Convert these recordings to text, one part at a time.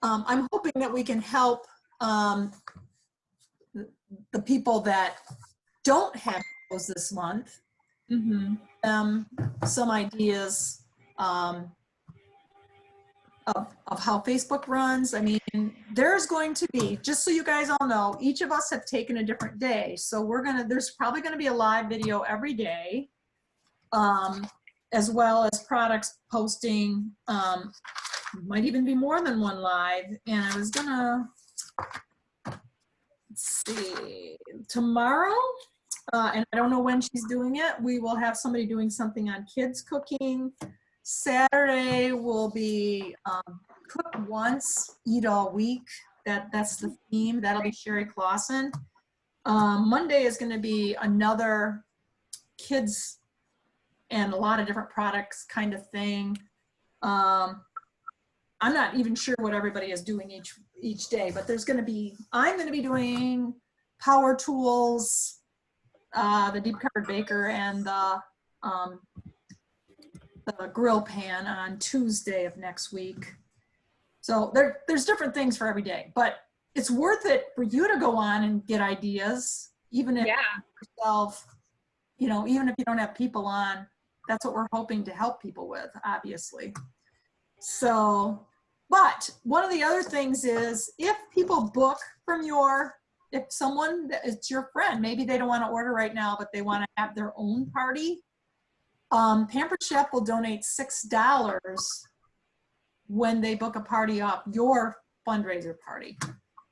I'm hoping that we can help the people that don't have shows this month, some ideas of how Facebook runs. I mean, there's going to be, just so you guys all know, each of us have taken a different day. So there's probably gonna be a live video every day, as well as products posting. Might even be more than one live. And I was gonna, let's see, tomorrow, and I don't know when she's doing it, we will have somebody doing something on kids cooking. Saturday will be cook once, eat all week. That's the theme. That'll be Sherry Clausen. Monday is going to be another kids and a lot of different products kind of thing. I'm not even sure what everybody is doing each day, but I'm going to be doing power tools, the deep covered baker, and the grill pan on Tuesday of next week. So there's different things for every day, but it's worth it for you to go on and get ideas, even if yourself, even if you don't have people on. That's what we're hoping to help people with, obviously. So, but one of the other things is if people book from if someone, it's your friend, maybe they don't want to order right now, but they want to have their own party, Pampered Chef will donate $6 when they book a party off your fundraiser party,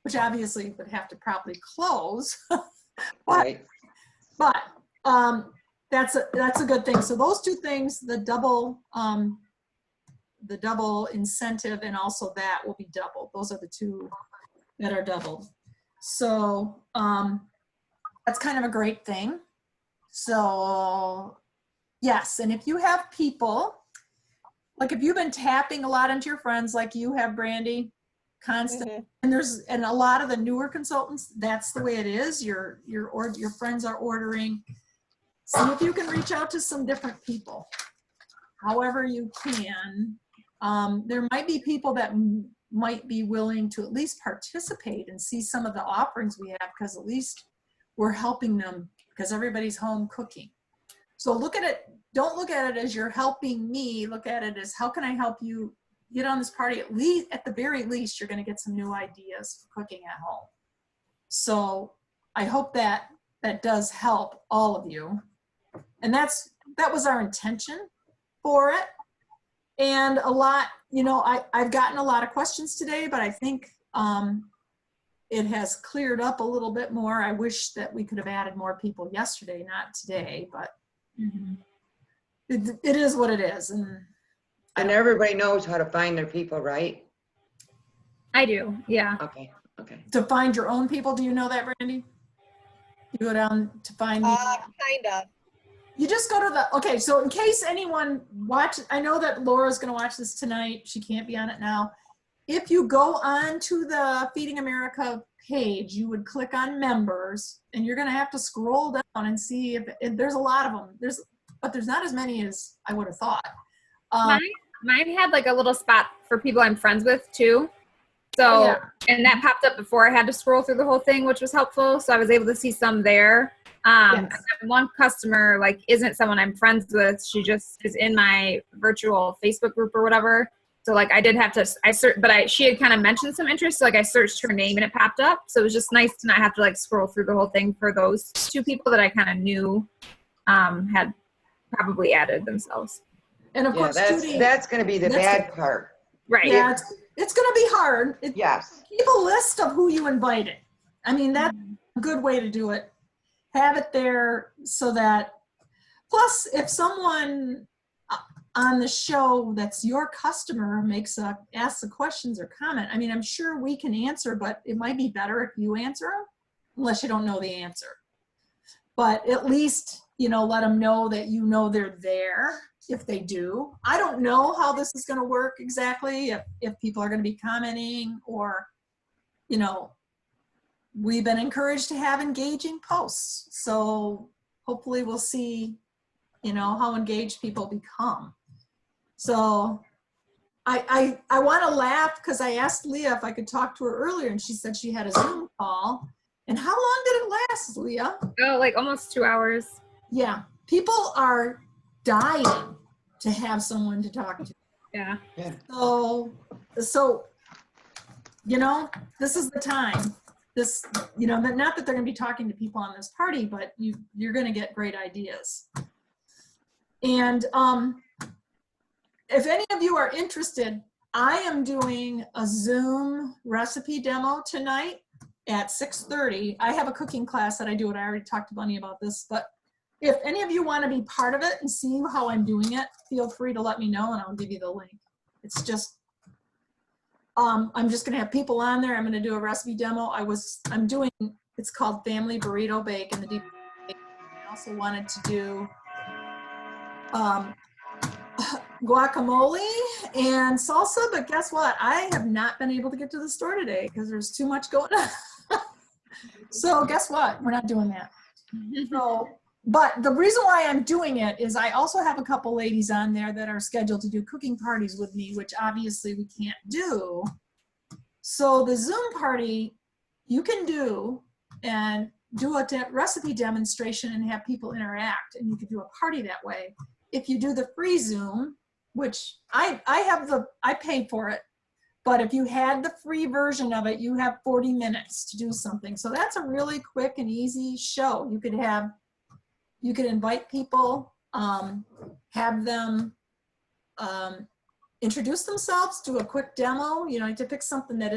which obviously would have to probably close. but that's a good thing. So those two things, the double incentive and also that will be doubled. Those are the two that are doubled. So that's kind of a great thing. So yes, and if you have people, like if you've been tapping a lot into your friends like you have, Brandy, constant, and a lot of the newer consultants, that's the way it is. Your friends are ordering. See if you can reach out to some different people, however you can. There might be people that might be willing to at least participate and see some of the offerings we have, because at least we're helping them, because everybody's home cooking. So look at it, don't look at it as you're helping me, look at it as how can I help you get on this party? At the very least, you're gonna get some new ideas for cooking at home. So I hope that does help all of you. And that was our intention for it. And a lot, I've gotten a lot of questions today, but I think it has cleared up a little bit more. I wish that we could have added more people yesterday, not today, but it is what it is. And everybody knows how to find their people, right? I do, yeah. Okay. To find your own people, do you know that, Brandy? You go down to find kind of. You just go to okay, so in case anyone I know that Laura's gonna watch this tonight. She can't be on it now. If you go on to the Feeding America page, you would click on members, and you're gonna have to scroll down and see if there's a lot of them. But there's not as many as I would have thought. Mine had like a little spot for people I'm friends with too. So, and that popped up before I had to scroll through the whole thing, which was helpful. So I was able to see some there. One customer isn't someone I'm friends with. She just is in my virtual Facebook group or whatever. So I did have to, she had kind of mentioned some interest. So I searched her name and it popped up. So it was just nice to not have to scroll through the whole thing for those two people that I kind of knew had probably added themselves. And of course, that's going to be the bad part. Right. Yeah, it's going to be hard. Yes. Keep a list of who you invited. I mean, that's a good way to do it. Have it there so that, plus if someone on the show that's your customer asks the questions or comment, I mean, I'm sure we can answer, but it might be better if you answer them, unless you don't know the answer. But at least, let them know that they're there if they do. I don't know how this is going to work exactly, if people are going to be commenting or, we've been encouraged to have engaging posts. So hopefully we'll see, how engaged people become. So I want to laugh because I asked Leah if I could talk to her earlier, and she said she had a Zoom call. And how long did it last, Leah? Oh, like almost 2 hours. Yeah, people are dying to have someone to talk to. Yeah. Yeah. So, you know, this is the time. This, you know, not that they're going to be talking to people on this party, but you're going to get great ideas. And if any of you are interested, I am doing a Zoom recipe demo tonight at 6:30. I have a cooking class that I do, and I already talked to Bunny about this, but if any of you want to be part of it and see how I'm doing it, feel free to let me know and I'll give you the link. It's just, I'm just going to have people on there. I'm going to do a recipe demo. I'm doing, it's called Family Burrito Bake in the deep. I also wanted to do guacamole and salsa, but guess what? I have not been able to get to the store today because there's too much going on. So guess what? We're not doing that. So, but the reason why I'm doing it is I also have a couple ladies on there that are scheduled to do cooking parties with me, which obviously we can't do. So the Zoom party you can do and do a recipe demonstration and have people interact, and you can do a party that way. If you do the free Zoom, which I paid for it, but if you had the free version of it, you have 40 minutes to do something. So that's a really quick and easy show. You could invite people, have them introduce themselves, do a quick demo. You know, to pick something that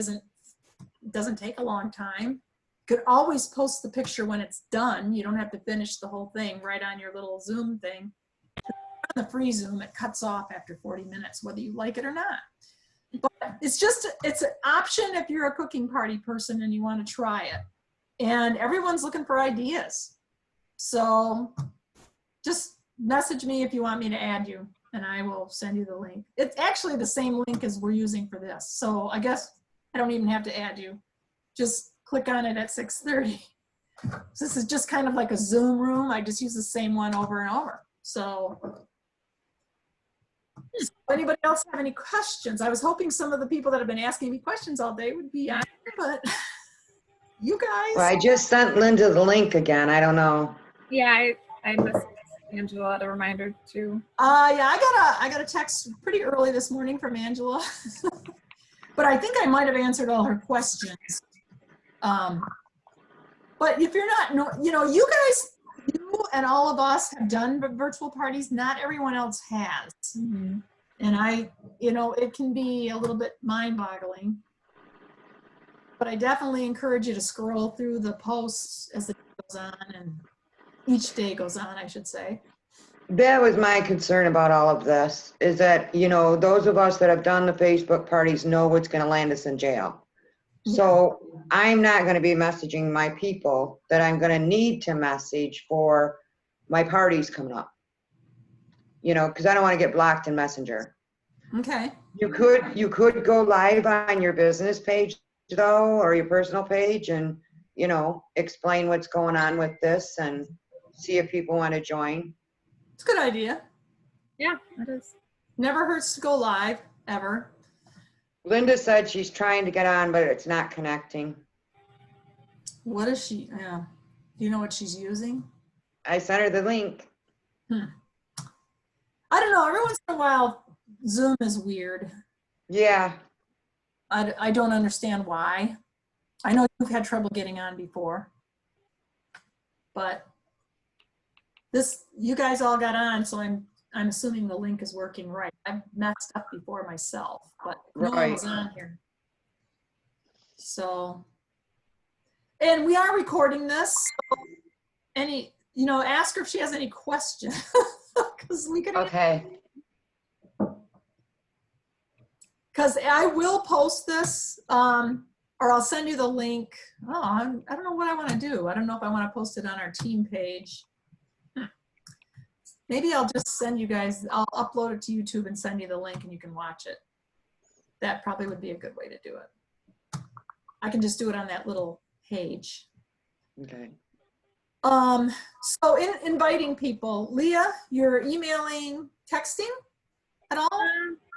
doesn't take a long time. You could always post the picture when it's done. You don't have to finish the whole thing right on your little Zoom thing. On the free Zoom, it cuts off after 40 minutes, whether you like it or not. But it's an option if you're a cooking party person and you want to try it. And everyone's looking for ideas. So just message me if you want me to add you, and I will send you the link. It's actually the same link as we're using for this. So I guess I don't even have to add you. Just click on it at 6:30. This is just kind of like a Zoom room. I just use the same one over and over. So does anybody else have any questions? I was hoping some of the people that have been asking me questions all day would be on here, but you guys. Well, I just sent Linda the link again. I don't know. Yeah, I messaged Angela a reminder too. Yeah, I got a text pretty early this morning from Angela, but I think I might have answered all her questions. But if you're not, you know, you and all of us have done virtual parties. Not everyone else has. Mm-hmm. And you know, it can be a little bit mind-boggling. But I definitely encourage you to scroll through the posts as it goes on, and each day goes on, I should say. That was my concern about all of this, is that, you know, those of us that have done the Facebook parties know what's going to land us in jail. So I'm not going to be messaging my people that I'm going to need to message for my parties coming up. You know, because I don't want to get blocked in Messenger. Okay. You could go live on your business page though, or your personal page, and, you know, explain what's going on with this and see if people want to join. It's a good idea. Yeah, it is. Never hurts to go live, ever. Linda said she's trying to get on, but it's not connecting. What is she? Yeah. Do you know what she's using? I sent her the link. I don't know. Every once in a while, Zoom is weird. Yeah. I don't understand why. I know you've had trouble getting on before, but you guys all got on, so I'm assuming the link is working right. I've messed up before myself, but no one was on here. So, and we are recording this. So you know, ask her if she has any questions, because we can. Okay. Because I will post this, or I'll send you the link. Oh, I don't know what I want to do. I don't know if I want to post it on our team page. Maybe I'll just send you guys, I'll upload it to YouTube and send you the link and you can watch it. That probably would be a good way to do it. I can just do it on that little page. Okay. So inviting people, Leah, you're emailing, texting at all?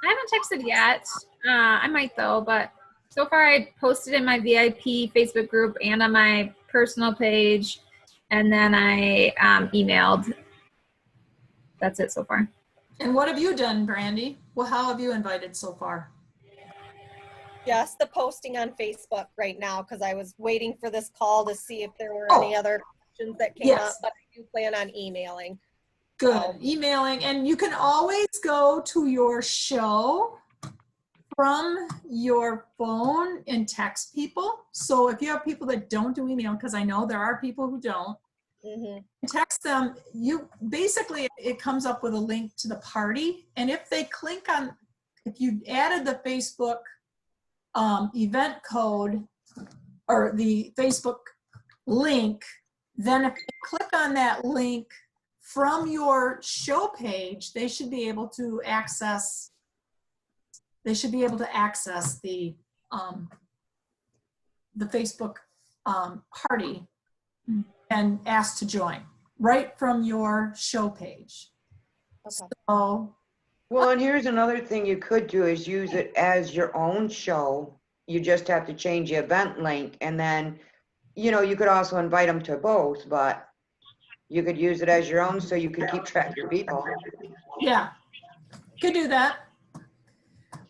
I haven't texted yet. I might though, but so far I posted in my VIP Facebook group and on my personal page, and then I emailed. That's it so far. And what have you done, Brandy? Well, how have you invited so far? Just the posting on Facebook right now, because I was waiting for this call to see if there were Oh. any other questions that came Yes. up, but I do plan on emailing. Good. Emailing, and you can always go to your show from your phone and text people. So if you have people that don't do email, because I know there are people who don't, text them. You basically, it comes up with a link to the party, and if they click on, if you added the Facebook event code or the Facebook link, then if they click on that link from your show page, they should be able to access the Facebook party and ask to join right from your show page. Okay. So, Well, and here's another thing you could do is use it as your own show. You just have to change the event link, and then, you know, you could also invite them to both, but you could use it as your own so you can keep track of your people. yeah, could do that.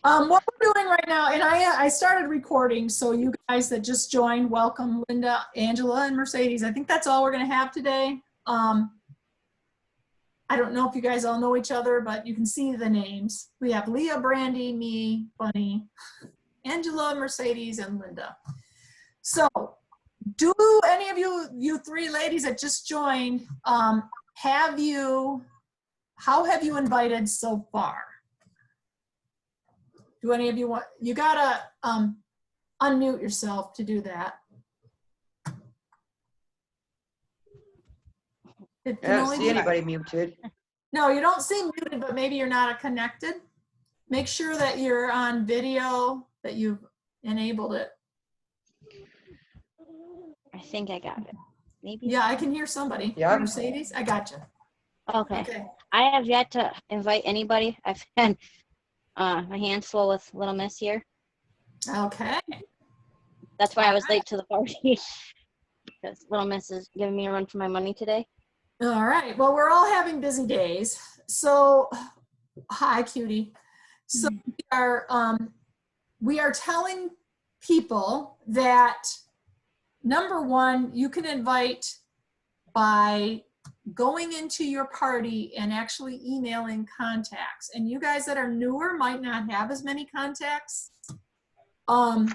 What we're doing right now, and I started recording, so you guys that just joined, welcome Linda, Angela, and Mercedes. I think that's all we're gonna have today. I don't know if you guys all know each other, but you can see the names. We have Leah, Brandy, me, Bunny, Angela, Mercedes, and Linda. So do any of you three ladies that just joined, how have you invited so far? Do any of you want, you gotta unmute yourself to do that. I don't see anybody muted. No, you don't seem muted, but maybe you're not connected. Make sure that you're on video, that you've enabled it. I think I got it. Maybe. Yeah, I can hear somebody. Yeah. Mercedes, I got you. Okay. Okay. I have yet to invite anybody. I've had my hands full with Little Miss here. Okay. That's why I was late to the party. Because Little Miss is giving me a run for my money today. All right. Well, we're all having busy days. So, hi, cutie. So we are telling people that, number one, you can invite by going into your party and actually emailing contacts. And you guys that are newer might not have as many contacts. That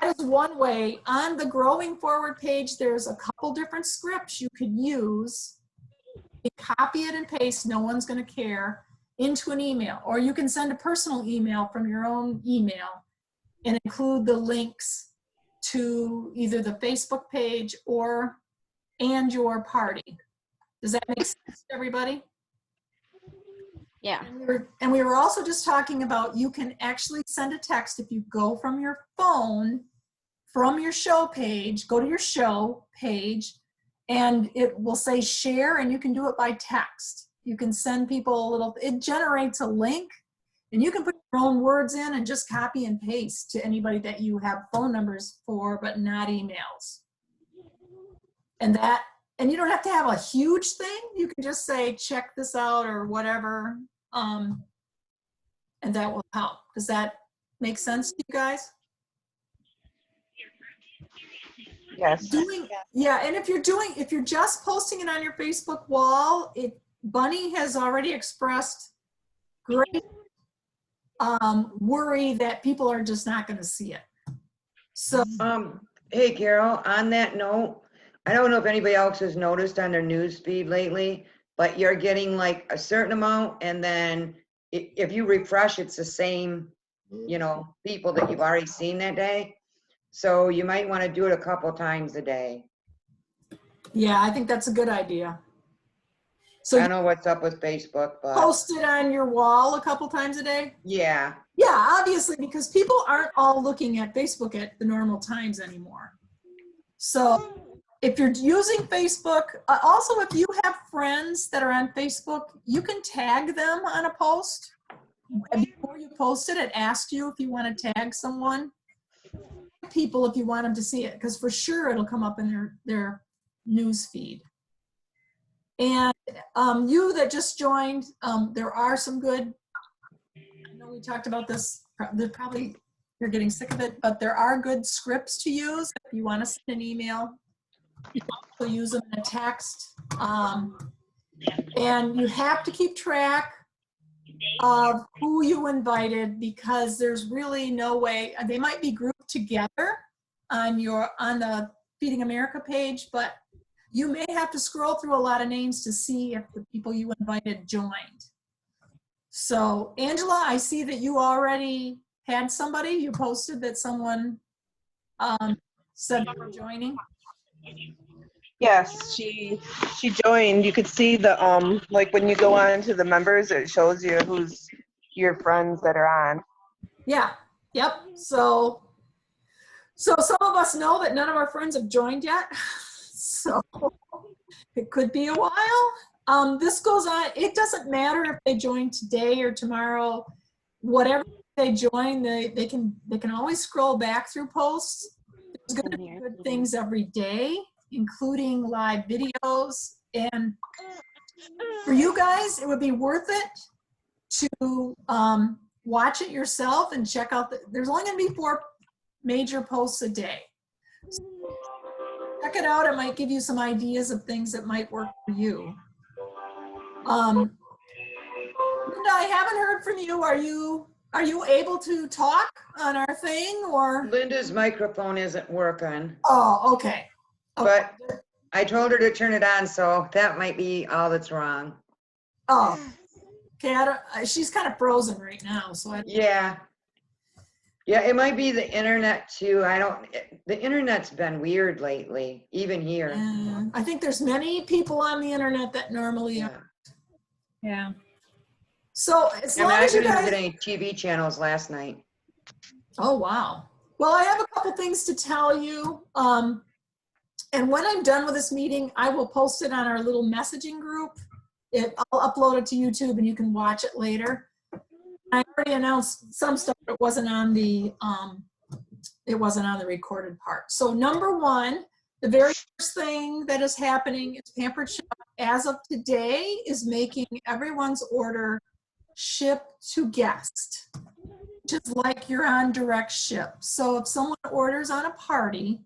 is one way. On the Growing Forward page, there's a couple different scripts you could use. You copy it and paste, no one's going to care, into an email. Or you can send a personal email from your own email and include the links to either the Facebook page and your party. Does that make sense to everybody? Yeah. And we were also just talking about, you can actually send a text if you go from your phone, from your show page, go to your show page, and it will say share, and you can do it by text. You can send people a little, it generates a link, and you can put your own words in and just copy and paste to anybody that you have phone numbers for, but not emails. And you don't have to have a huge thing. You can just say, check this out or whatever. And that will help. Does that make sense to you guys? Yes. Yeah, and if you're just posting it on your Facebook wall, Bunny has already expressed great worry that people are just not going to see it. So, Hey, Carol, on that note, I don't know if anybody else has noticed on their news feed lately, but you're getting like a certain amount, and then if you refresh, it's the same, you know, people that you've already seen that day. So you might want to do it a couple times a day. yeah, I think that's a good idea. So I you don't know what's up with Facebook, but post it on your wall a couple times a day? yeah. Yeah, obviously, because people aren't all looking at Facebook at the normal times anymore. So if you're using Facebook, also if you have friends that are on Facebook, you can tag them on a post before you post it, it asks you if you want to tag someone, people if you want them to see it, because for sure it'll come up in their news feed. And you that just joined, there are some good, I know we talked about this, probably you're getting sick of it, but there are good scripts to use if you want to send an email. You can also use them in a text. And you have to keep track of who you invited, because there's really no way, they might be grouped together on the Feeding America page, but you may have to scroll through a lot of names to see if the people you invited joined. So Angela, I see that you already had somebody, you posted that someone said they were joining. Yes, she joined. You could see the like when you go on to the members, it shows you who's your friends that are on. Yeah, yep. So some of us know that none of our friends have joined yet. So it could be a while. This goes on, it doesn't matter if they join today or tomorrow, whatever they join, they can always scroll back through posts. There's going to be good things every day, including live videos. And for you guys, it would be worth it to watch it yourself and check out there's only going to be 4 major posts a day. So check it out. It might give you some ideas of things that might work for you. Linda, I haven't heard from you. Are you able to talk on our thing, or? Linda's microphone isn't working, Oh, okay. but I told her to turn it on, so that might be all that's wrong. Oh, okay. She's kind of frozen right now, so Yeah. Yeah, it might be the internet too. The internet's been weird lately, even here. I think there's many people on the internet that normally Yeah. are. Yeah. So as And long I as you couldn't guys, get any TV channels last night. oh wow. Well, I have a couple things to tell you. And when I'm done with this meeting, I will post it on our little messaging group. I'll upload it to YouTube and you can watch it later. I already announced some stuff, but it wasn't on the recorded part. So number 1, the very first thing that is happening is Pampered Chef, as of today, is making everyone's order ship to guest, which is like you're on direct ship. So if someone orders on a party,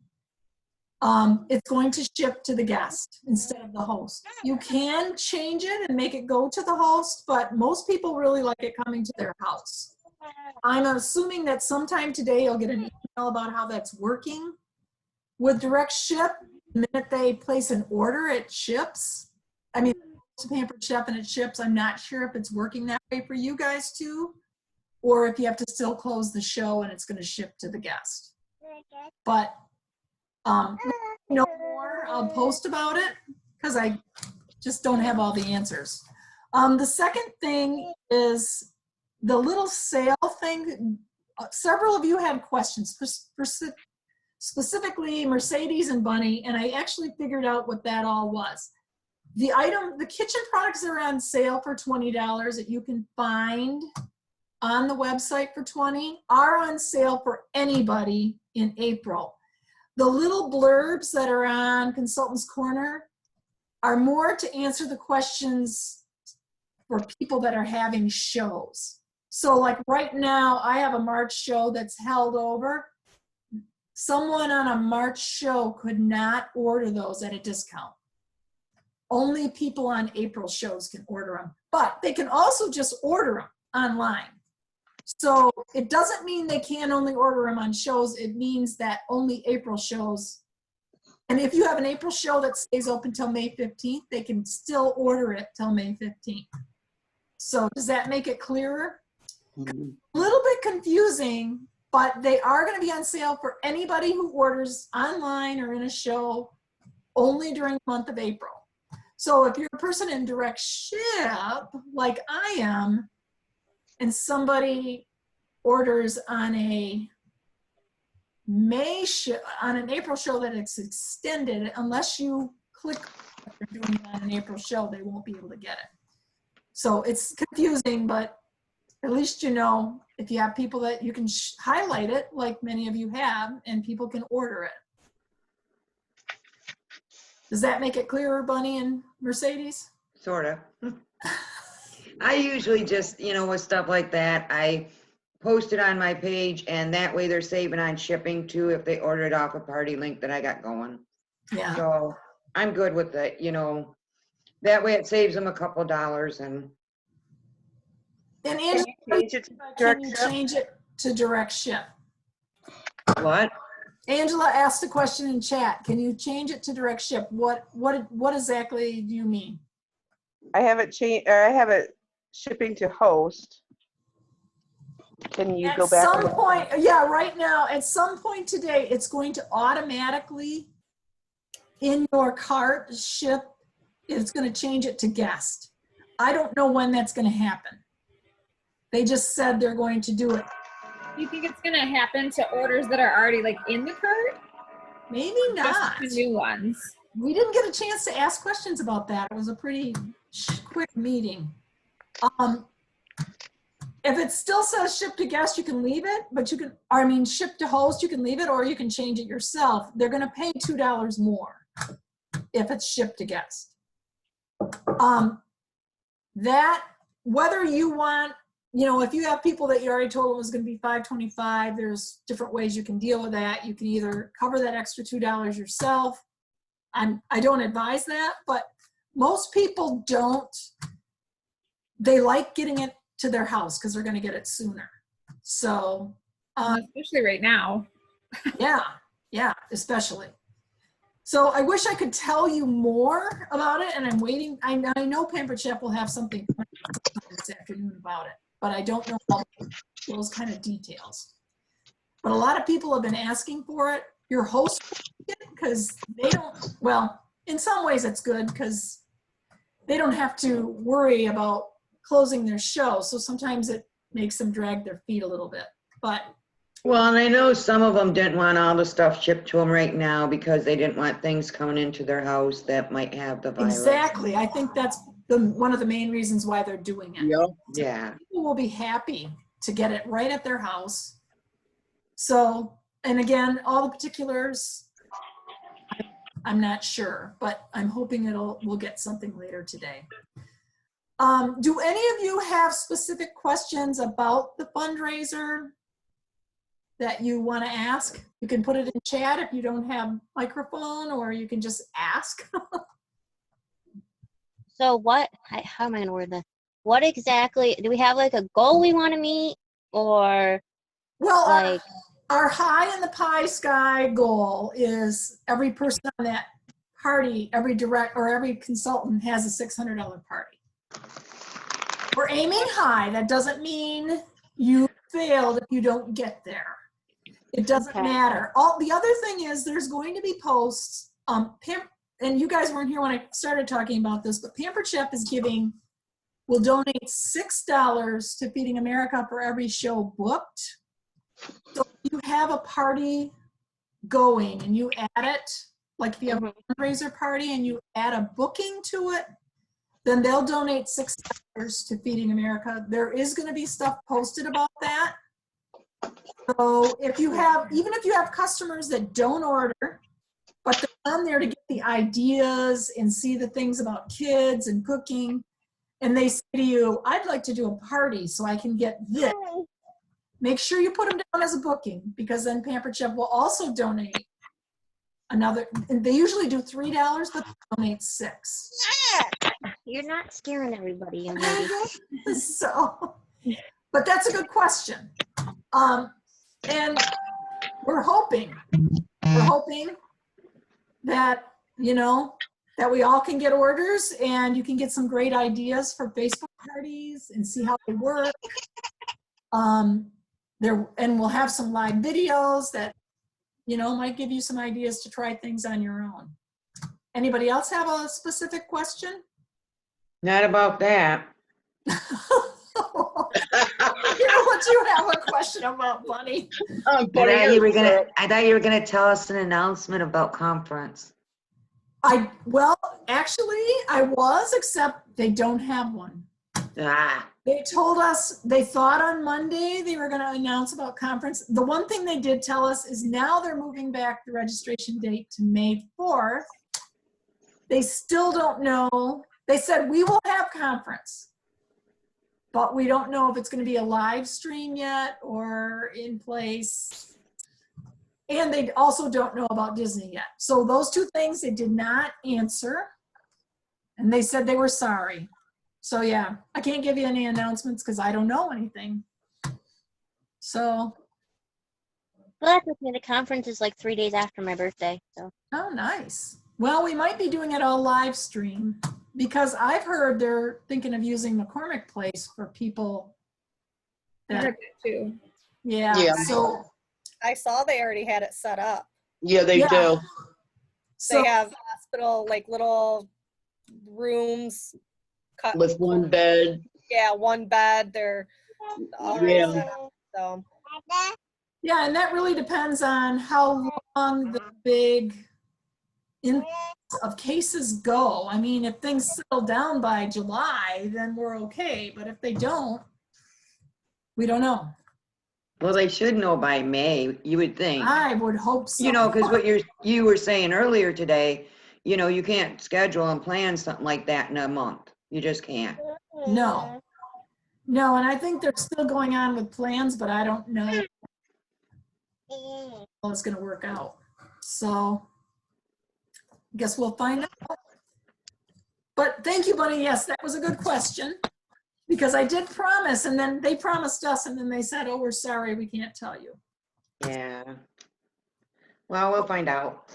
it's going to ship to the guest instead of the host. You can change it and make it go to the host, but most people really like it coming to their house. I'm assuming that sometime today you'll get an email about how that's working. With direct ship, the minute they place an order, it ships. I mean, to Pampered Chef and it ships. I'm not sure if it's working that way for you guys too, or if you have to still close the show and it's going to ship to the guest. But no more, I'll post about it because I just don't have all the answers. The second thing is the little sale thing. Several of you had questions, specifically Mercedes and Bunny, and I actually figured out what that all was. The kitchen products that are on sale for $20 that you can find on the website for $20 are on sale for anybody in April. The little blurbs that are on Consultant's Corner are more to answer the questions for people that are having shows. So like right now, I have a March show that's held over. Someone on a March show could not order those at a discount. Only people on April shows can order them, but they can also just order them online. So it doesn't mean they can only order them on shows. It means that only April shows. And if you have an April show that stays open till May 15th, they can still order it till May 15th. So does that make it clearer? Mhm. A little bit confusing, but they are going to be on sale for anybody who orders online or in a show only during the month of April. So if you're a person in direct ship, like I am, and somebody orders on a May show, on an April show that it's extended, unless you click if you're doing it on an April show, they won't be able to get it. So it's confusing, but at least you know, if you have people that you can highlight it, like many of you have, and people can order it. Does that make it clearer, Bunny and Mercedes? Sort of. I usually just, with stuff like that, I post it on my page, and that way they're saving on shipping too if they order it off a party link that I got going. Yeah. So I'm good with it, that way it saves them a couple dollars. And And Can Angela, you change it to can direct you ship? change it to direct ship? what? Angela asked a question in chat. Can you change it to direct ship? What exactly do you mean? I have it changed, or I have it shipping to host. Can you At go back? some point, yeah, right now, at some point today, it's going to automatically in your cart ship. It's going to change it to guest. I don't know when that's going to happen. They just said they're going to do it. Do you think it's gonna happen to orders that are already like in the cart? Maybe Just not. the new ones. We didn't get a chance to ask questions about that. It was a pretty quick meeting. If it still says ship to guest, you can leave it, but you can, ship to host, you can leave it, or you can change it yourself. They're gonna pay $2 more if it's shipped to guest. That, whether you want, if you have people that you already told them was gonna be $5.25, there's different ways you can deal with that. You can either cover that extra $2 yourself. I don't advise that, but most people don't. They like getting it to their house because they're going to get it sooner. So, Especially right now. yeah, especially. So I wish I could tell you more about it, and I'm waiting. I know Pampered Chef will have something this afternoon about it, but I don't know all those kind of details. But a lot of people have been asking for it. Your host, because they don't, well, in some ways it's good because they don't have to worry about closing their show. So sometimes it makes them drag their feet a little bit. But Well, and I know some of them didn't want all the stuff shipped to them right now because they didn't want things coming into their house that might have the virus. exactly, I think that's one of the main reasons why they're doing it. Yeah. People will be happy to get it right at their house. So, and again, all the particulars, I'm not sure, but I'm hoping we'll get something later today. Do any of you have specific questions about the fundraiser that you want to ask? You can put it in chat if you don't have microphone, or you can just ask. So how am I gonna word this? What exactly, do we have like a goal we want to meet, or Well, like? our high in the pie sky goal is every person on that party, every consultant has a $600 party. We're aiming high. That doesn't mean you failed if you don't get there. It doesn't matter. The other thing is there's going to be posts, and you guys weren't here when I started talking about this, but Pampered Chef will donate $6 to Feeding America for every show booked. So if you have a party going and you add it, like if you have a fundraiser party and you add a booking to it, then they'll donate $6 to Feeding America. There is going to be stuff posted about that. So even if you have customers that don't order, but they're on there to get the ideas and see the things about kids and cooking, and they say to you, I'd like to do a party so I can get this. Make sure you put them down as a booking, because then Pampered Chef will also donate another. They usually do $3, but they donate $6. You're not scaring everybody, young lady. So, but that's a good question. And we're hoping that, that we all can get orders and you can get some great ideas for Facebook parties and see how they work. And we'll have some live videos that, might give you some ideas to try things on your own. Anybody else have a specific question? Not about that. What you have a question about, Bunny? I thought you were gonna tell us an announcement about conference. Well, actually, I was, except they don't have one. They told us, they thought on Monday they were gonna announce about conference. The one thing they did tell us is now they're moving back the registration date to May 4th. They still don't know. They said, we will have conference, but we don't know if it's gonna be a live stream yet or in place. And they also don't know about Disney yet. So those two things they did not answer. And they said they were sorry. So yeah, I can't give you any announcements because I don't know anything. So, Well, that's okay. The conference is like 3 days after my birthday, so. oh, nice. Well, we might be doing it all live stream because I've heard they're thinking of using McCormick Place for people I that, heard that too. yeah, Yeah. so, I saw they already had it set up. Yeah, they Yeah. do. so, They have hospital, like little rooms cut. With one bed. Yeah, one bed. They're already Yeah. set up. So yeah, and that really depends on how long the big influx of cases go. I mean, if things settle down by July, then we're okay. But if they don't, we don't know. Well, they should know by May, you would think. I would hope so. You know, because what you were saying earlier today, you know, you can't schedule and plan something like that in a month. You just can't. No. No, and I think they're still going on with plans, but I don't know how it's gonna work out. So, guess we'll find out. But thank you, Bunny. Yes, that was a good question. Because I did promise, and then they promised us, and then they said, oh, we're sorry, we can't tell you. Yeah. Well, we'll find out.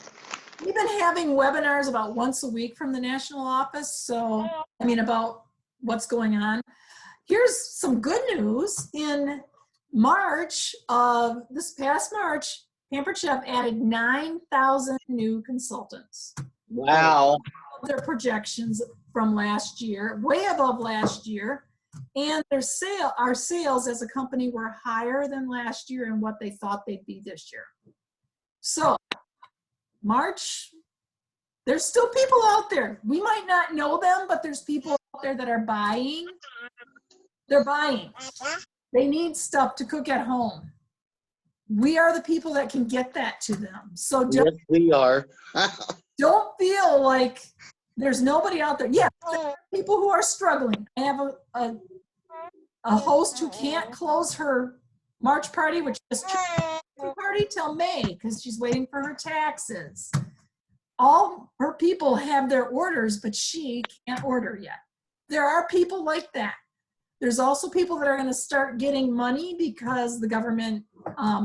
We've been having webinars about once a week from the national office, so, I mean, about what's going on. Here's some good news. In March of this past March, Pampered Chef added 9,000 new consultants. Wow. Their projections from last year, way above last year. And our sales as a company were higher than last year and what they thought they'd be this year. So March, there's still people out there. We might not know them, but there's people out there that are buying. They're buying. They need stuff to cook at home. We are the people that can get that to them. So Yes, we are. don't feel like there's nobody out there. Yeah, there are people who are struggling. I have a host who can't close her March party, which is party till May because she's waiting for her taxes. All her people have their orders, but she can't order yet. There are people like that. There's also people that are going to start getting money because the government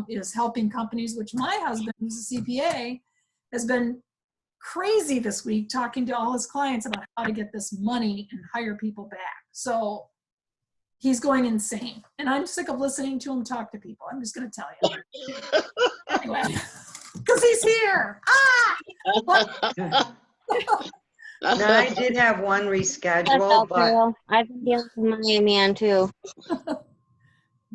is helping companies, which my husband, who's a CPA, has been crazy this week talking to all his clients about how to get this money and hire people back. So he's going insane. And I'm sick of listening to him talk to people. I'm just going to tell you. Anyway, because he's here. Ah! Now, I did have one That's reschedule, all, but Carol. I've been dealing with my man too.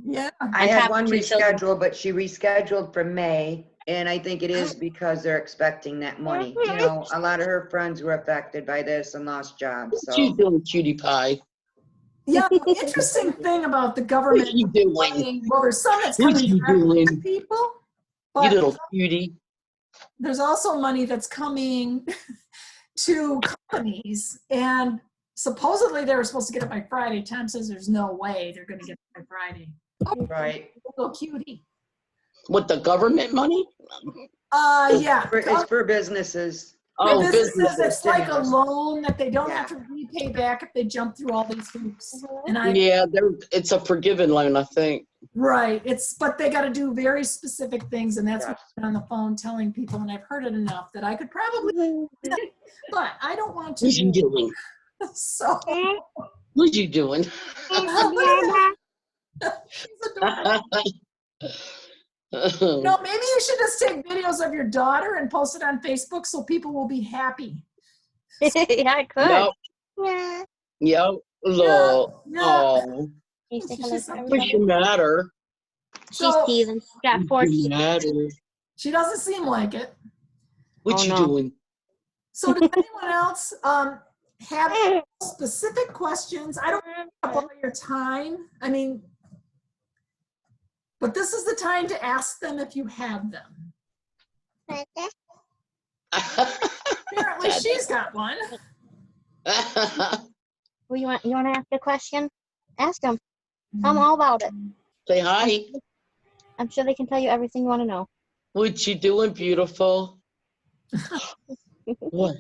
Yeah. I On had top one of 2 children. reschedule, but she rescheduled for May. And I think it is because they're expecting that money. You know, a lot of her friends were affected by this and lost jobs, What you so. doing, cutie pie? Yeah, the interesting thing about the What government, you doing? well, there's some that's What coming you directly to doing? people, You but little cutie. there's also money that's coming to companies. And supposedly they were supposed to get it by Friday. Tom says there's no way they're going to get it by Friday. Right. Little cutie. What, the government money? Yeah. It's for businesses. For Oh, businesses, businesses. it's like a loan that they don't have Yeah. to repay back if they jump through all these hoops. And Yeah, it's a forgiven loan, I think. right, but they got to do very specific things, and that's what Yes. I'm on the phone telling people, and I've heard it enough that I could probably, but I don't want What you to. doing? So, What you doing? she's adorable. No, maybe you should just take videos of your daughter and post it on Facebook so people will be happy. Yeah, I could. Yep, Yeah. yep. Look. Yeah. Oh, You say hello She's to so what's everybody. the matter? She's So- teasing. She's got 4 What's the teeth. matter? She doesn't seem like it. What Oh, you no. doing? So does anyone else have specific questions. I don't want to take up all your time. I mean, but this is the time to ask them if you have them. Apparently she's got one. Well, you want to ask a question? Ask them. Tell them all about it. Say hi. I'm sure they can tell you everything you want to know. What you doing, beautiful? What?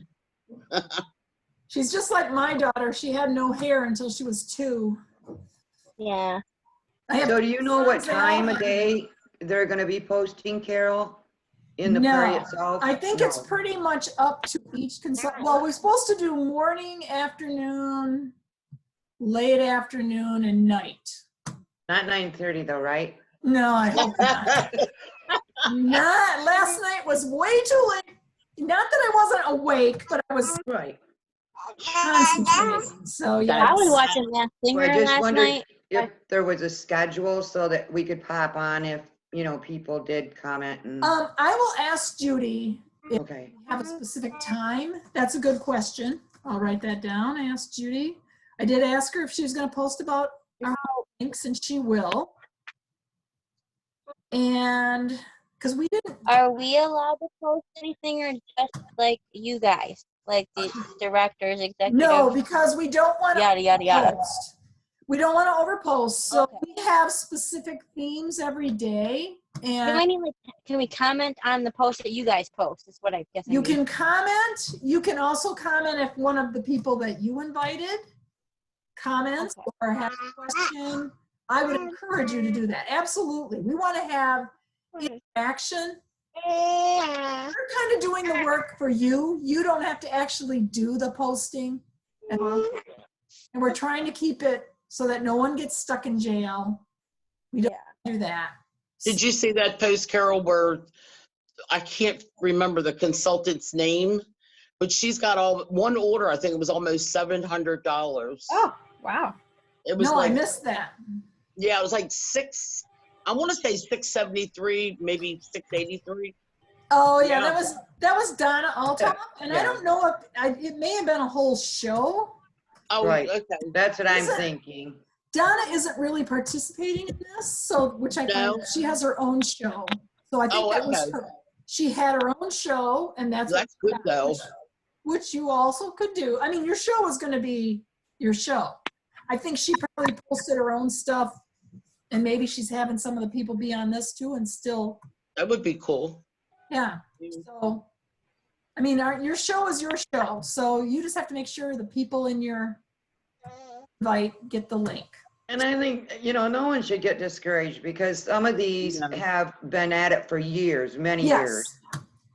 She's just like my daughter. She had no hair until she was 2. Yeah. I have So do you know what sons that all time of have- day they're gonna be posting, Carol? In the party No, itself? I think it's pretty much up to each consultant. Well, we're supposed to do morning, afternoon, late afternoon, and night. Not 9:30 though, right? No, I hope not. Not, last night was way too late. Not that I wasn't awake, but I was Right. concentrating. So yeah. I was watching that Well, I singer just last wondered night. if there was a schedule so that we could pop on if, you know, people did comment and, I will ask Judy if okay. we have a specific time. That's a good question. I'll write that down. I asked Judy. I did ask her if she was going to post about our links, and she will. And because we didn't, Are we allowed to post anything, or just like you guys, like the directors, executives, no, because we don't want to yada yada yada? overpost. We don't want to overpost. So Okay. we have specific themes every day, No, and I mean, like, can we comment on the post that you guys post? Is what I guess. I you mean. can comment. You can also comment if one of the people that you invited comments Okay. or has a question. I would encourage you to do that. Absolutely. We want to have interaction. We're kind of doing the work for you. You don't have to actually do the posting. And we're trying to keep it so that no one gets stuck in jail. We don't do that. Did you see that post, Carol, where I can't remember the consultant's name, but she's got all one order. I think it was almost $700. Oh, wow. It was No, I like, missed that. yeah, it was like I want to say 673, maybe 683. Oh yeah, Yeah. that was Donna Althoff, and I Yeah. don't know if it may have been a whole show. Oh, Right. okay. That's what I'm Is it- thinking. Donna isn't really participating in this, so which I No. find she has her own show. So I think Oh, that was okay. her. She had her own show, and that's That's good though. which you also could do. I mean, your show is going to be your show. I think she probably posted her own stuff, and maybe she's having some of the people be on this too, and still, That would be cool. yeah. So, I mean, your show is your show, so you just have to make sure the people in your invite get the link. And I think, you know, no one should get discouraged because some of these No. have been at it for years, many Yes. years.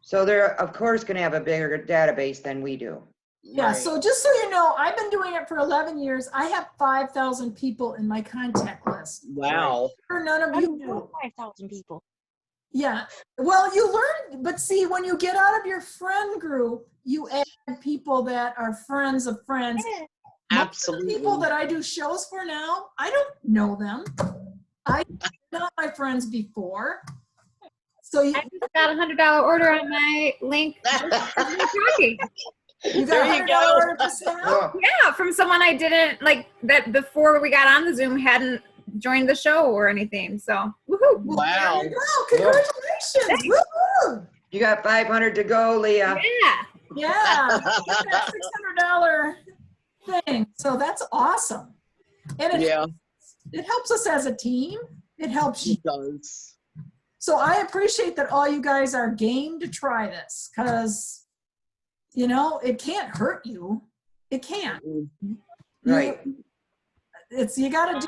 So they're, of course, going to have a bigger database than we do. Yeah, Right. so just so you know, I've been doing it for 11 years. I have 5,000 people in my contact list. Wow. Sure, none of I you don't do. know 5,000 people. Yeah, well, you learn, but see, when you get out of your friend group, you add people that are friends of friends. Most of the people Absolutely. that I do shows for now, I don't know them. I not my friends before. So you, I just got a $100 order on my link. Talking. you got There a you $100 go. order just now? Oh, Yeah, from someone I didn't like that before we got on the Zoom hadn't joined the show or anything. So woohoo! Well, Wow. there you go. Congratulations. Woo-hoo. you got 500 to go, Leah. Yeah. Yeah, get that $600 thing. So that's awesome. And Yeah, it helps us as a team. It helps you. it does. So I appreciate that all you guys are game to try this because, you know, it can't hurt you. It can't. Right. It's, you got to do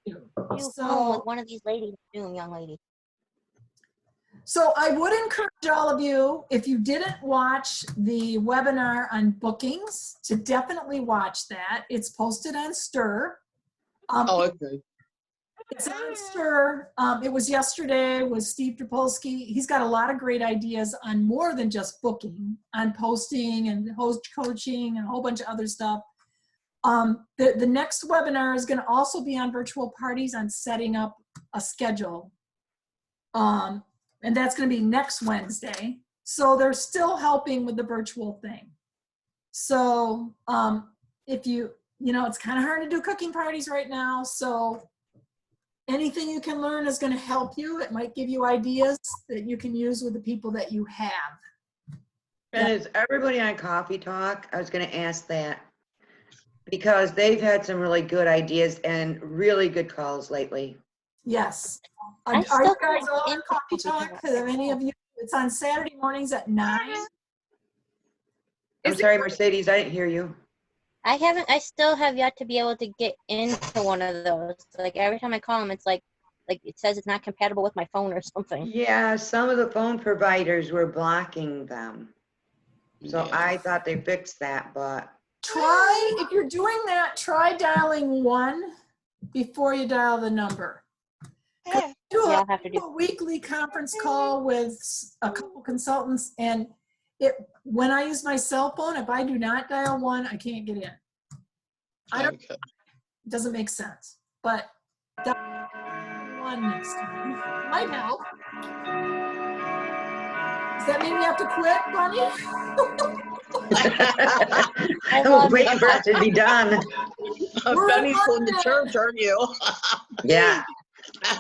You it. phone So, with one of these ladies, Zoom, young lady. so I would encourage all of you, if you didn't watch the webinar on bookings, to definitely watch that. It's posted on Stir. Oh, okay. It's on Stir. It was yesterday with Steve Topolsky. He's got a lot of great ideas on more than just booking, on posting and host coaching and a whole bunch of other stuff. The next webinar is going to also be on virtual parties, on setting up a schedule. And that's going to be next Wednesday. So they're still helping with the virtual thing. So if it's kind of hard to do cooking parties right now, so anything you can learn is going to help you. It might give you ideas that you can use with the people that you have. And is everybody on Coffee Talk? I was gonna ask that. Because they've had some really good ideas and really good calls lately. Yes. I Are you still guys can't all on into Coffee Coffee Talk? Talk. Have any of you? It's on Saturday mornings at 9. I'm Is it- sorry, Mercedes, I didn't hear you. I still have yet to be able to get into one of those. Like every time I call them, it's like it says it's not compatible with my phone or something. Yeah, some of the phone providers were blocking them. So Yeah. I thought they fixed that, but Try, if you're doing that, try dialing 1 before you dial the number. 'Cause we do Yeah, I'll have to do. a weekly conference call with a couple consultants, and when I use my cell phone, if I do not dial 1, I can't get in. Okay. It doesn't make sense, but dial 1 next time might help. Does that mean you have to quit, Bunny? I I'm love waiting it. for it to be done. We're Benny's in going to London. church, aren't you? Yeah,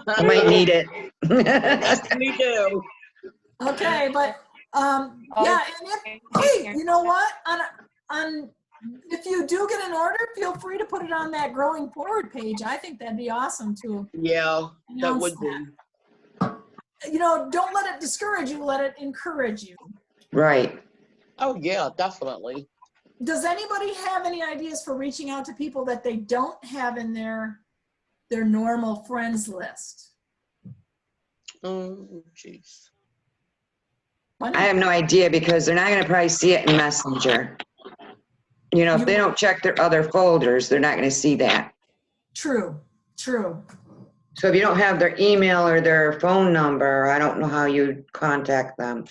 I might need it. Yes, we do. Okay, but yeah, and hey, you know what? On if you do get an order, feel free to put it on that Growing Forward page. I think that'd be awesome to Yeah, that announce would be. that. Don't let it discourage you. Let it encourage you. Right. Oh, yeah, definitely. Does anybody have any ideas for reaching out to people that they don't have in their normal friends list? Oh, jeez. I have no idea because they're not gonna probably see it in Messenger. If they don't check their other folders, they're not gonna see that. True. So if you don't have their email or their phone number, I don't know how you contact them.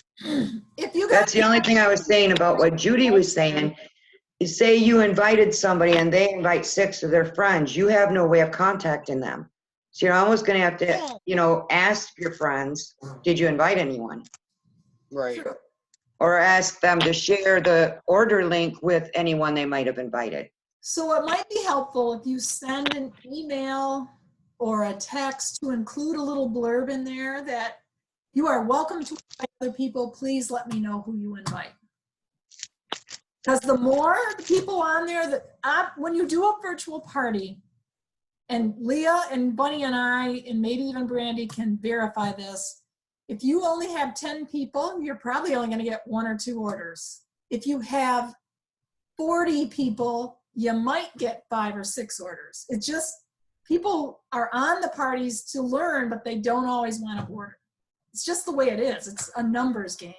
If you got That's the only thing I was saying about what Judy was saying. Is say you invited somebody and they invite 6 of their friends, you have no way of contacting them. So you're almost gonna have to, ask your friends, did you invite anyone? Right. True. Or ask them to share the order link with anyone they might have invited. So it might be helpful if you send an email or a text to include a little blurb in there that you are welcome to invite other people. Please let me know who you invite. Because the more people on there when you do a virtual party, and Leah and Bunny and I, and maybe even Brandy can verify this, if you only have 10 people, you're probably only going to get 1 or 2 orders. If you have 40 people, you might get 5 or 6 orders. It's just people are on the parties to learn, but they don't always want to order. It's just the way it is. It's a numbers game.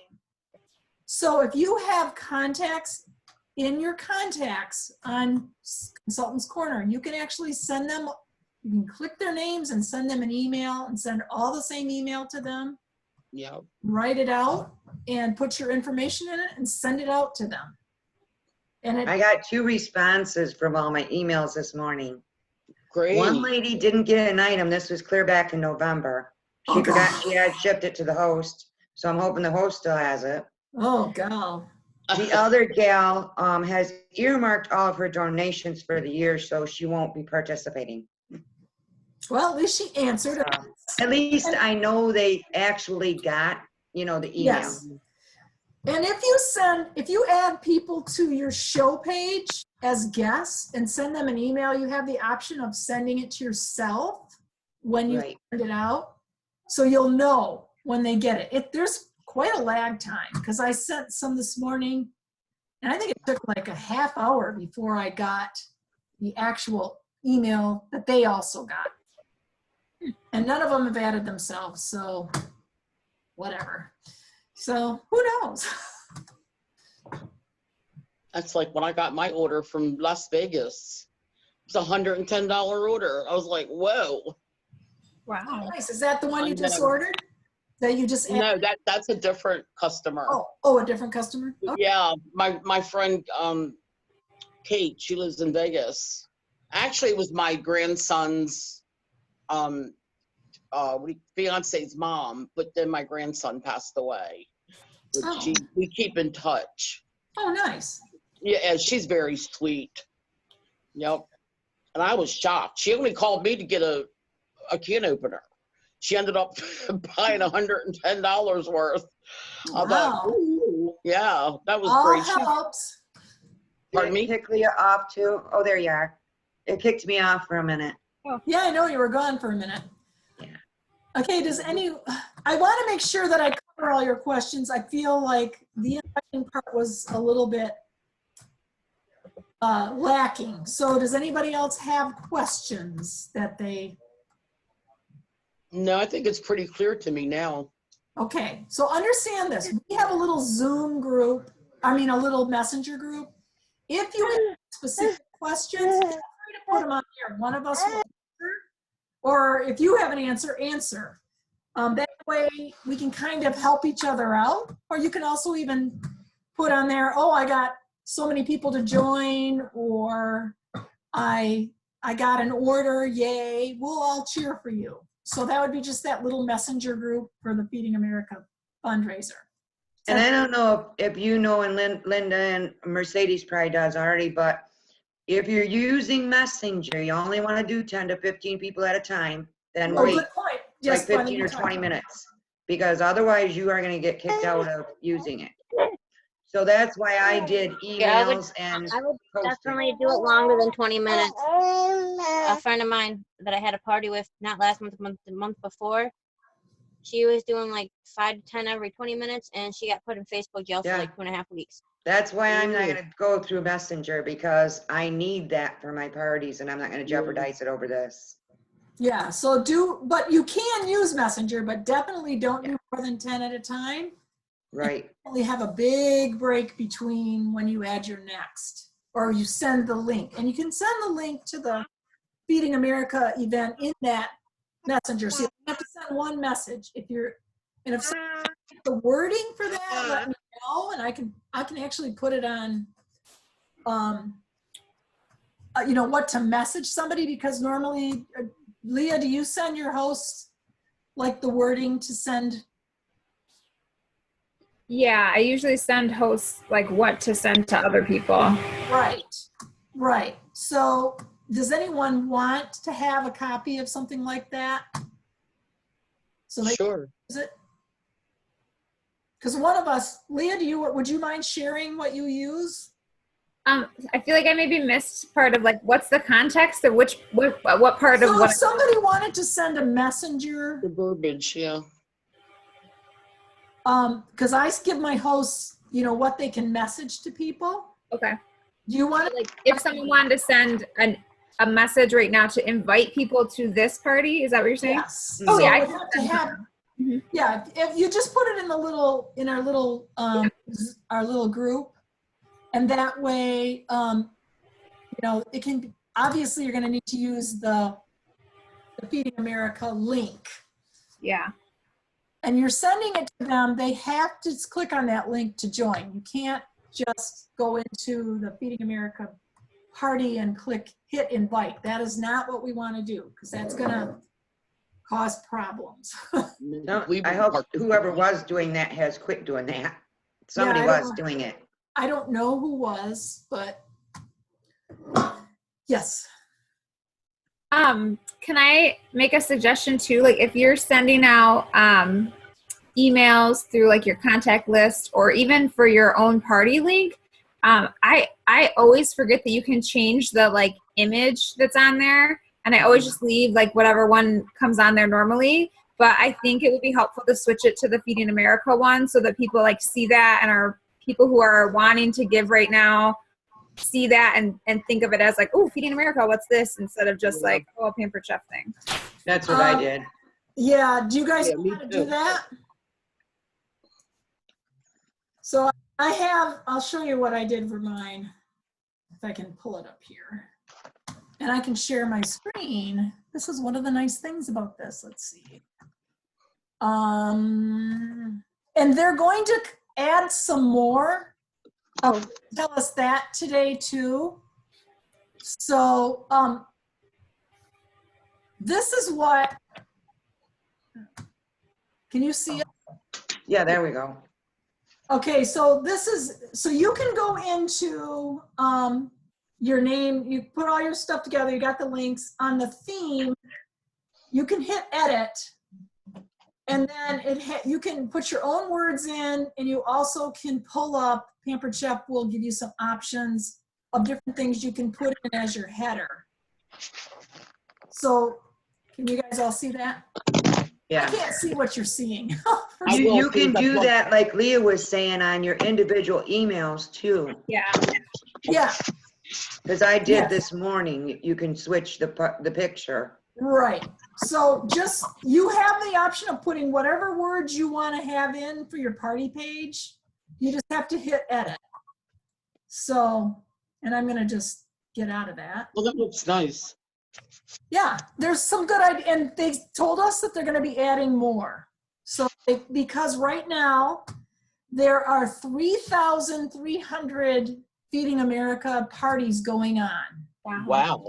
So if you have contacts in your contacts on Consultants Corner, you can actually send them, you can click their names and send them an email and send all the same email to them. Yeah. Write it out and put your information in it and send it out to them. And I got 2 responses from all my emails this morning. Great. One lady didn't get an item. This was clear back in November. She Oh, forgot God. she had shipped it to the host. So I'm hoping the host still has it. Oh, God. The other gal has earmarked all of her donations for the year, so she won't be participating. Well, at least she answered. At least I know they actually got, the email. Yes. And if you add people to your show page as guests and send them an email, you have the option of sending it to yourself when you Right. send it out. So you'll know when they get it. There's quite a lag time because I sent some this morning and I think it took like a half hour before I got the actual email that they also got. And none of them have added themselves, so whatever. So who knows? That's like when I got my order from Las Vegas. It's $110 order. I was like, whoa. Wow. Nice. Is that the one you I just know. ordered? That you just added? No, that's a different customer. Oh, a different customer? Okay. Yeah, my friend Kate, she lives in Vegas. Actually, it was my grandson's fiance's mom, but then my grandson passed away. But Oh. we keep in touch. Oh, nice. Yeah, and she's very sweet. Yep. And I was shocked. She only called me to get a can opener. She ended up buying $110 worth. I thought, Wow. ooh, yeah, that was All great. She, helps. pardon Did it me? kick Leah off too? Oh, there you are. It kicked me off for a minute. Yeah, I know you were gone for a minute. Yeah. Okay, I want to make sure that I cover all your questions. I feel like the inviting part was a little bit lacking. So does anybody else have questions that they, No, I think it's pretty clear to me now. okay, so understand this. We have a little Zoom group, a little messenger group. If you have specific questions, feel free to put them on here. One of us will answer, or if you have an answer. That way we can kind of help each other out. Or you can also even put on there, oh, I got so many people to join, or I got an order, yay, we'll all cheer for you. So that would be just that little messenger group for the Feeding America fundraiser. And I don't know if you know, and Linda and Mercedes probably does already, but if you're using Messenger, you only want to do 10 to 15 people at a time, then Oh, wait good point. like Yes, Glenn, 15 you or talked 20 about minutes, because otherwise you are going to get kicked out of using it. So that's why I did Yeah, emails and I would posting. definitely do it longer than 20 minutes. A friend of mine that I had a party with, not last month, the month before, she was doing like 5 to 10 every 20 minutes, and she got put in Facebook jail Yeah. for like 2.5 weeks. That's why I'm not Ooh. going to go through Messenger, because I need that for my parties and I'm not going to jeopardize it over this. Yeah, but you can use Messenger, but definitely don't do more than 10 at a time. Right. Definitely have a big break between when you add your next, or you send the link. And you can send the link to the Feeding America event in that Messenger. So you have to send one message. And if the wording for that, let me know, and I can actually put it on, what to message somebody, because normally, Leah, do you send your hosts like the wording to send? Yeah, I usually send hosts like what to send to other people. Right. So does anyone want to have a copy of something like that? So they Sure. use it? Because one of us, Leah, would you mind sharing what you use? I feel like I maybe missed part of like what's the context or what part of So what. if somebody wanted to send a messenger, The verbiage, yeah. because I give my hosts, what they can message to people. Okay. Do you want to? Like if someone wanted to send a message right now to invite people to this party, is that what you're saying? Yes. Oh, So yeah, I it would can have to send have. Mhm. Yeah, if you just put it in our little group, and that way, it can be, obviously you're going to need to use the Feeding America link, Yeah. and you're sending it to them. They have to click on that link to join. You can't just go into the Feeding America party and hit invite. That is not what we want to do, because that's going to cause problems. No, We I hope whoever was doing that has quit doing that. Somebody I was don't- doing it. I don't know who was, but yes. Can I make a suggestion too? Like if you're sending out emails through like your contact list or even for your own party link, I always forget that you can change the like image that's on there, and I always just leave like whatever one comes on there normally. But I think it would be helpful to switch it to the Feeding America one so that people like see that, and are people who are wanting to give right now see that and think of it as like, oh, Feeding America, what's this? Instead of just like, oh, a Pampered Chef thing. That's what I did. Yeah, do you guys Yeah, know me how to do too. that? So I'll show you what I did for mine, if I can pull it up here. And I can share my screen. This is one of the nice things about this. Let's see. And they're going to add some more. Tell us that today too. So this is what, can you see it? Yeah, there we go. Okay, so so you can go into your name, you put all your stuff together, you got the links. On the theme, you can hit edit, and then you can put your own words in, and you also can pull up, Pampered Chef will give you some options of different things you can put in as your header. So can you guys all see that? I Yeah. can't see what you're seeing. I will You see can the do book. that, like Leah was saying, on your individual emails too. Yeah. Yeah, Because I did Yes. this morning. You can switch the picture. right. So just, you have the option of putting whatever words you want to have in for your party page. You just have to hit edit. So, and I'm going to just get out of that. Well, that looks nice. Yeah, there's some good idea, and they told us that they're going to be adding more. So, because right now there are 3,300 Feeding America parties going on. Wow.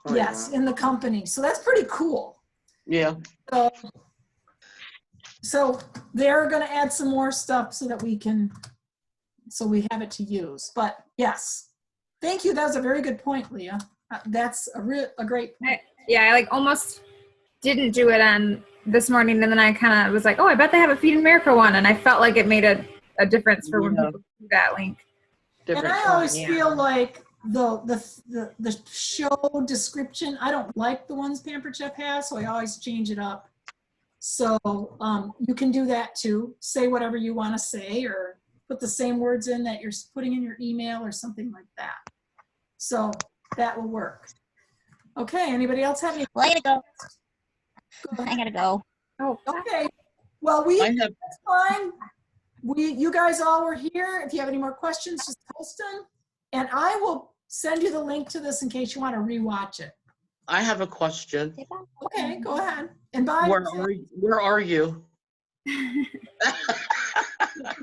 Oh, Yes, yeah. in the company. So that's pretty cool. Yeah. So they're going to add some more stuff so that we have it to use. But yes, thank you. That was a very good point, Leah. That's a great point. Yeah, I like almost didn't do it on this morning, and then I kind of was like, oh, I bet they have a Feed America one, and I felt like it made a difference for when Yeah. people do that link. And Different I always font, yeah. feel like the show description, I don't like the ones Pampered Chef has, so I always change it up. So you can do that too. Say whatever you want to say, or put the same words in that you're putting in your email or something like that. So that will work. Okay, anybody else have any? Well, I gotta go. Go I ahead. gotta go. Oh, Okay, well, I have, that's fine. You guys all were here. If you have any more questions, just post them. And I will send you the link to this in case you want to rewatch it. I have a question. Okay, go ahead. And bye. Where are you?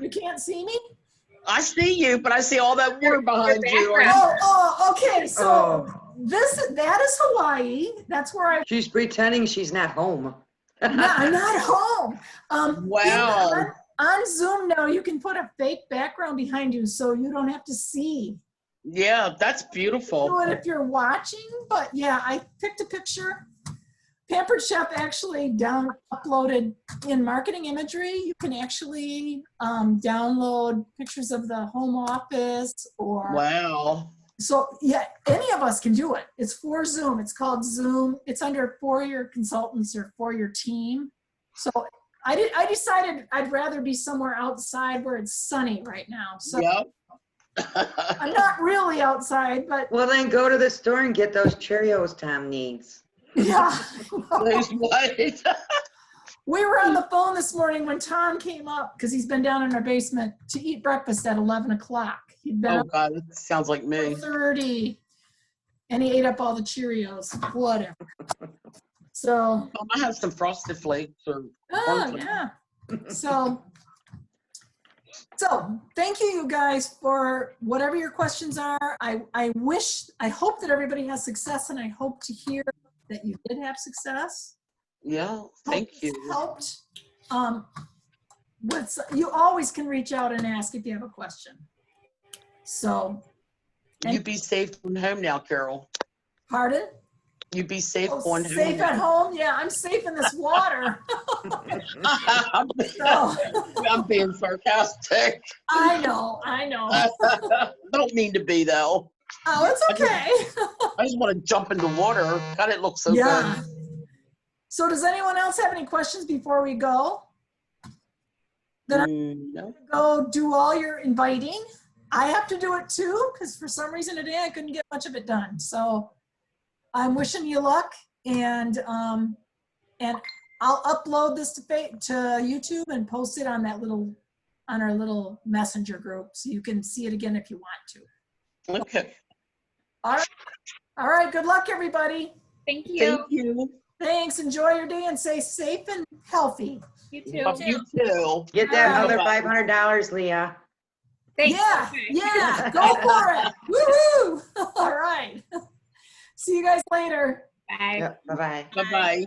You can't see me? I see you, but I see all that word behind you. background. Okay. So Oh, that is Hawaii. That's where she's pretending she's not home. I'm not home. Wow. On Zoom now, you can put a fake background behind you so you don't have to see. Yeah, that's beautiful. Do it if you're watching, but yeah, I picked a picture. Pampered Chef actually uploaded in marketing imagery. You can actually download pictures of the home office or. Wow. So yeah, any of us can do it. It's for Zoom. It's called Zoom. It's under for your consultants or for your team. So I decided I'd rather be somewhere outside where it's sunny right now. So Yep. I'm not really outside, but Well, then go to the store and get those Cheerios Tom needs. yeah. There's what? We were on the phone this morning when Tom came up because he's been down in our basement to eat breakfast at 11 o'clock. He'd been Oh up God, it sounds like me. at 30 and he ate up all the Cheerios, whatever. So, I have some Frosted Flakes or. oh yeah. So thank you guys for whatever your questions are. I hope that everybody has success, and I hope to hear that you did have success. Yeah, thank Hope you. this helped. You always can reach out and ask if you have a question. So, You be safe going home now, Carol. pardon? You be safe Oh, going home. safe at home? Yeah, I'm safe in this water. I'm So, being sarcastic. I know. Don't mean to be though. Oh, it's okay. I just want to jump in the water. God, it looks so Yeah. good. So does anyone else have any questions before we go? Then I'm No. go do all your inviting. I have to do it too, because for some reason today I couldn't get much of it done. So I'm wishing you luck, and I'll upload this to YouTube and post it on our little messenger group, so you can see it again if you want to. Okay. All right. Good luck, everybody. Thank you. Thank you. Thanks. Enjoy your day and stay safe and healthy. You too. Love you too. Get that All other right. $500, Leah. Thanks. Yeah, Okay. yeah, go for it. Woo-hoo. All right. See you guys later. Bye. Yep, bye-bye. Bye-bye.